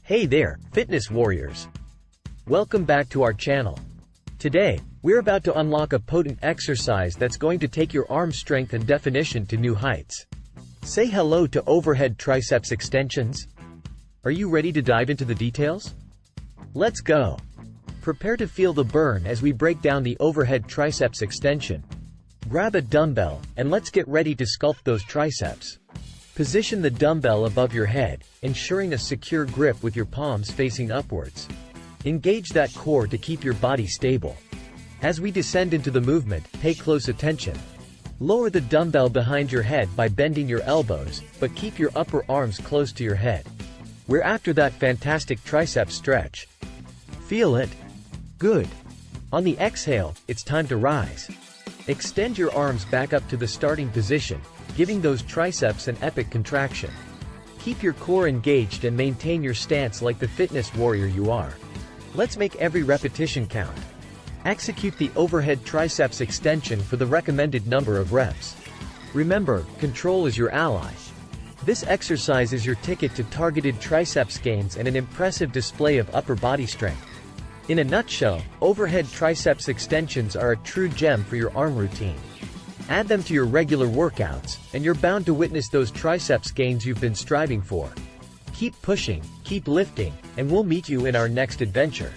Hey there, fitness warriors. Welcome back to our channel. Today, we're about to unlock a potent exercise that's going to take your arm strength and definition to new heights. Say hello to overhead triceps extensions. Are you ready to dive into the details? Let's go. Prepare to feel the burn as we break down the overhead triceps extension. Grab a dumbbell, and let's get ready to sculpt those triceps. Position the dumbbell above your head, ensuring a secure grip with your palms facing upwards. Engage that core to keep your body stable. As we descend into the movement, pay close attention. Lower the dumbbell behind your head by bending your elbows, but keep your upper arms close to your head. We're after that fantastic tricep stretch. Feel it? Good. On the exhale, it's time to rise. Extend your arms back up to the starting position, giving those triceps an epic contraction. Keep your core engaged and maintain your stance like the fitness warrior you are. Let's make every repetition count. Execute the overhead triceps extension for the recommended number of reps. Remember, control is your ally. This exercise is your ticket to targeted triceps gains and an impressive display of upper body strength. In a nutshell, overhead triceps extensions are a true gem for your arm routine. Add them to your regular workouts, and you're bound to witness those triceps gains you've been striving for. Keep pushing, keep lifting, and we'll meet you in our next adventure.